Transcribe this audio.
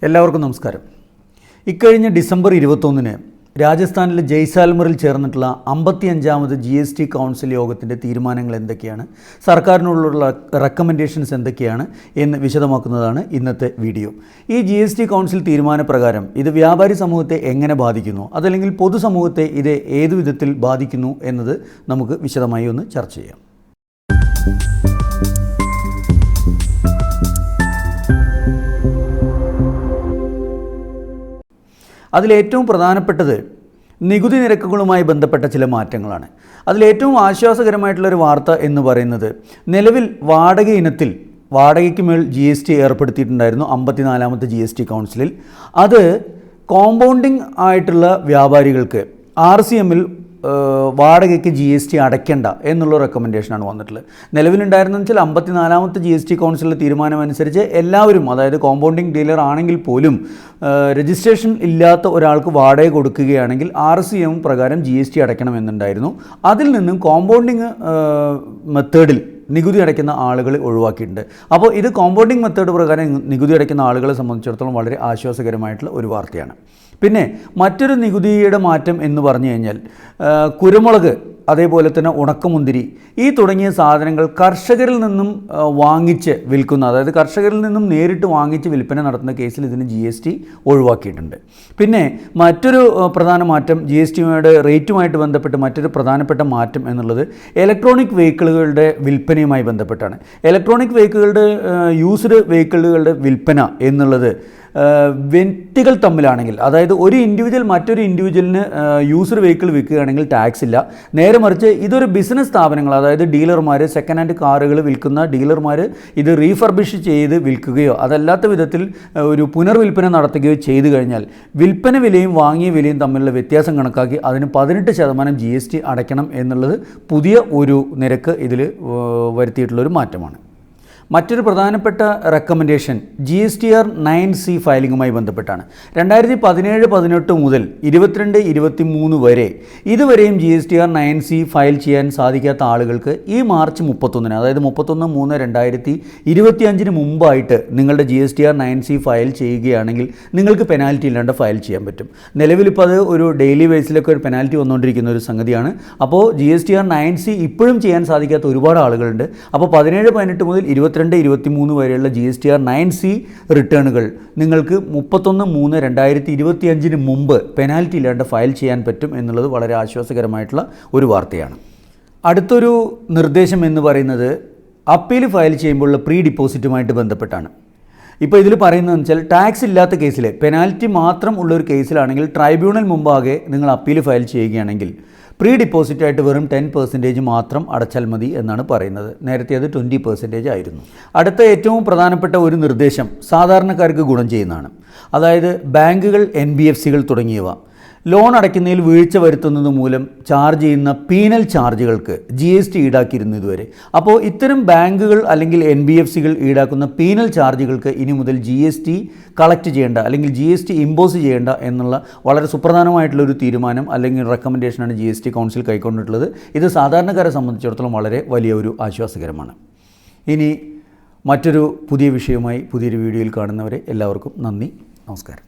എല്ലാവർക്കും നമസ്കാരം. ഇക്കഴിഞ്ഞ ഡിസംബർ 21-ന് രാജസ്ഥാനിലെ ജയ്സാൽമറിൽ ചേർന്നിട്ടുള്ള 55ാമത് GST കൗൺസിൽ യോഗത്തിൻ്റെ തീരുമാനങ്ങൾ എന്തൊക്കെയാണ്, സർക്കാരിനുള്ള റെക്കമെൻഡേഷൻസ് എന്തൊക്കെയാണ് എന്ന് വിശദമാക്കുന്നതാണ് ഇന്നത്തെ വീഡിയോ. ഈ GST കൗൺസിൽ തീരുമാനപ്രകാരം ഇത് വ്യാപാരി സമൂഹത്തെ എങ്ങനെ ബാധിക്കുന്നു, അതല്ലെങ്കിൽ പൊതുസമൂഹത്തെ ഇത് ഏതു വിധത്തിൽ ബാധിക്കുന്നു എന്നത് നമുക്ക് വിശദമായി ഒന്ന് ചർച്ച ചെയ്യാം. അതിലേറ്റവും പ്രധാനപ്പെട്ടത് നികുതി നിരക്കുകളുമായി ബന്ധപ്പെട്ട ചില മാറ്റങ്ങളാണ്. അതിലേറ്റവും ആശ്വാസകരമായിട്ടുള്ളൊരു വാർത്ത എന്ന് പറയുന്നത്, നിലവിൽ വാടക ഇനത്തിൽ വാടകയ്ക്ക് മേൽ GST ഏർപ്പെടുത്തിയിട്ടുണ്ടായിരുന്നു 54ാമത്തെ GST കൗൺസിലിൽ. അത് കോമ്പൗണ്ടിങ് ആയിട്ടുള്ള വ്യാപാരികൾക്ക് RCMൽ വാടകയ്ക്ക് GST അടയ്ക്കേണ്ട എന്നുള്ള റെക്കമെൻഡേഷനാണ് വന്നിട്ടുള്ളത്. നിലവിലുണ്ടായിരുന്നെന്ന് വെച്ചാൽ 54ാമത്തെ GST കൗൺസിലിൻ്റെ തീരുമാനമനുസരിച്ച് എല്ലാവരും, അതായത് കോമ്പൗണ്ടിങ് ഡീലർ ആണെങ്കിൽ പോലും രജിസ്ട്രേഷൻ ഇല്ലാത്ത ഒരാൾക്ക് വാടക കൊടുക്കുകയാണെങ്കിൽ RCM പ്രകാരം GST അടയ്ക്കണമെന്നുണ്ടായിരുന്നു. അതിൽ നിന്നും കോമ്പൗണ്ടിങ് മെത്തേഡിൽ നികുതി അടയ്ക്കുന്ന ആളുകൾ ഒഴിവാക്കിയിട്ടുണ്ട്. അപ്പോൾ ഇത് കോമ്പൗണ്ടിങ് മെത്തേഡ് പ്രകാരം നികുതി അടയ്ക്കുന്ന ആളുകളെ സംബന്ധിച്ചിടത്തോളം വളരെ ആശ്വാസകരമായിട്ടുള്ള ഒരു വാർത്തയാണ്. പിന്നെ മറ്റൊരു നികുതിയുടെ മാറ്റം എന്ന് പറഞ്ഞു കഴിഞ്ഞാൽ, കുരുമുളക്, അതേപോലെ തന്നെ ഉണക്കമുന്തിരി, ഈ തുടങ്ങിയ സാധനങ്ങൾ കർഷകരിൽ നിന്നും വാങ്ങിച്ച് വിൽക്കുന്ന, അതായത് കർഷകരിൽ നിന്നും നേരിട്ട് വാങ്ങിച്ച് വിൽപ്പന നടത്തുന്ന കേസിൽ ഇതിന് GST ഒഴിവാക്കിയിട്ടുണ്ട്. പിന്നെ മറ്റൊരു പ്രധാന മാറ്റം, GSTയുടെ റേറ്റുമായിട്ട് ബന്ധപ്പെട്ട് മറ്റൊരു പ്രധാനപ്പെട്ട മാറ്റം എന്നുള്ളത് ഇലക്ട്രോണിക് വെഹിക്കിളുകളുടെ വിൽപ്പനയുമായി ബന്ധപ്പെട്ടാണ്. ഇലക്ട്രോണിക് വെഹിക്കിളുകളുടെ യൂസ്ഡ് വെഹിക്കിളുകളുടെ വിൽപ്പന എന്നുള്ളത് വ്യക്തികൾ തമ്മിലാണെങ്കിൽ, അതായത് ഒരു ഇൻഡിവിജ്വൽ മറ്റൊരു ഇൻഡിവിജ്വലിന് യൂസ്ഡ് വെഹിക്കിൾ വിൽക്കുകയാണെങ്കിൽ ടാക്സ് ഇല്ല. നേരെ മറിച്ച് ഇതൊരു ബിസിനസ് സ്ഥാപനങ്ങൾ, അതായത് ഡീലർമാർ, സെക്കൻഡ് ഹാൻഡ് കാറുകൾ വിൽക്കുന്ന ഡീലർമാർ ഇത് റീഫർബിഷ് ചെയ്ത് വിൽക്കുകയോ അതല്ലാത്ത വിധത്തിൽ ഒരു പുനർവിൽപ്പന നടത്തുകയോ ചെയ്തു കഴിഞ്ഞാൽ വിൽപ്പന വിലയും വാങ്ങിയ വിലയും തമ്മിലുള്ള വ്യത്യാസം കണക്കാക്കി അതിന് 18% GST അടയ്ക്കണം എന്നുള്ളത് പുതിയ ഒരു നിരക്ക് ഇതിൽ വരുത്തിയിട്ടുള്ളൊരു മാറ്റമാണ്. മറ്റൊരു പ്രധാനപ്പെട്ട റെക്കമെൻഡേഷൻ GSTR 9C ഫയലിങ്ങുമായി ബന്ധപ്പെട്ടാണ്. 2017-18 മുതൽ 22-23 വരെ ഇതുവരെയും GSTR 9C ഫയൽ ചെയ്യാൻ സാധിക്കാത്ത ആളുകൾക്ക് ഈ മാർച്ച് 31-ന്, അതായത് 31/3/2025 മുമ്പായിട്ട് നിങ്ങളുടെ GSTR 9C ഫയൽ ചെയ്യുകയാണെങ്കിൽ നിങ്ങൾക്ക് പെനാൽറ്റി ഇല്ലാണ്ട് ഫയൽ ചെയ്യാൻ പറ്റും. നിലവിലിപ്പോൾ അത് ഒരു ഡെയിലി ബേസിലൊക്കെ ഒരു പെനാൽറ്റി വന്നുകൊണ്ടിരിക്കുന്ന ഒരു സംഗതിയാണ്. അപ്പോൾ GSTR 9C ഇപ്പോഴും ചെയ്യാൻ സാധിക്കാത്ത ഒരുപാട് ആളുകളുണ്ട്. അപ്പോൾ 17-18 മുതൽ 22-23 വരെയുള്ള GSTR 9C റിട്ടേണുകൾ നിങ്ങൾക്ക് 31/3/2025 മുമ്പ് പെനാൽറ്റി ഇല്ലാണ്ട് ഫയൽ ചെയ്യാൻ പറ്റും എന്നുള്ളത് വളരെ ആശ്വാസകരമായിട്ടുള്ള ഒരു വാർത്തയാണ്. അടുത്തൊരു നിർദ്ദേശം എന്ന് പറയുന്നത് അപ്പീൽ ഫയൽ ചെയ്യുമ്പോഴുള്ള പ്രീ ഡിപ്പോസിറ്റുമായിട്ട് ബന്ധപ്പെട്ടാണ്. ഇപ്പോൾ ഇതിൽ പറയുന്നതെന്ന് വെച്ചാൽ, ടാക്സ് ഇല്ലാത്ത കേസിൽ, പെനാൽറ്റി മാത്രം ഉള്ളൊരു കേസിലാണെങ്കിൽ ട്രൈബ്യൂണൽ മുമ്പാകെ നിങ്ങൾ അപ്പീൽ ഫയൽ ചെയ്യുകയാണെങ്കിൽ പ്രീ ഡിപ്പോസിറ്റായിട്ട് വെറും 10% മാത്രം അടച്ചാൽ മതി എന്നാണ് പറയുന്നത്. നേരത്തെ അത് 20% ആയിരുന്നു. അടുത്ത ഏറ്റവും പ്രധാനപ്പെട്ട ഒരു നിർദ്ദേശം സാധാരണക്കാർക്ക് ഗുണം ചെയ്യുന്നതാണ്. അതായത് ബാങ്കുകൾ, NBFCകൾ തുടങ്ങിയവ ലോൺ അടയ്ക്കുന്നതിൽ വീഴ്ച വരുത്തുന്നത് മൂലം ചാർജ് ചെയ്യുന്ന പീനൽ ചാർജുകൾക്ക് GST ഈടാക്കിയിരുന്നു ഇതുവരെ. അപ്പോൾ ഇത്തരം ബാങ്കുകൾ അല്ലെങ്കിൽ NBFCകൾ ഈടാക്കുന്ന പീനൽ ചാർജുകൾക്ക് ഇനി മുതൽ GST കളക്ട് ചെയ്യേണ്ട, അല്ലെങ്കിൽ GST ഇമ്പോസ് ചെയ്യേണ്ട എന്നുള്ള വളരെ സുപ്രധാനമായിട്ടുള്ളൊരു തീരുമാനം അല്ലെങ്കിൽ റെക്കമെൻഡേഷനാണ് GST കൗൺസിൽ കൈക്കൊണ്ടിട്ടുള്ളത്. ഇത് സാധാരണക്കാരെ സംബന്ധിച്ചിടത്തോളം വളരെ വലിയ ഒരു ആശ്വാസകരമാണ്. ഇനി മറ്റൊരു പുതിയ വിഷയവുമായി പുതിയൊരു വീഡിയോയിൽ കാണുന്നവരെ എല്ലാവർക്കും നന്ദി, നമസ്കാരം.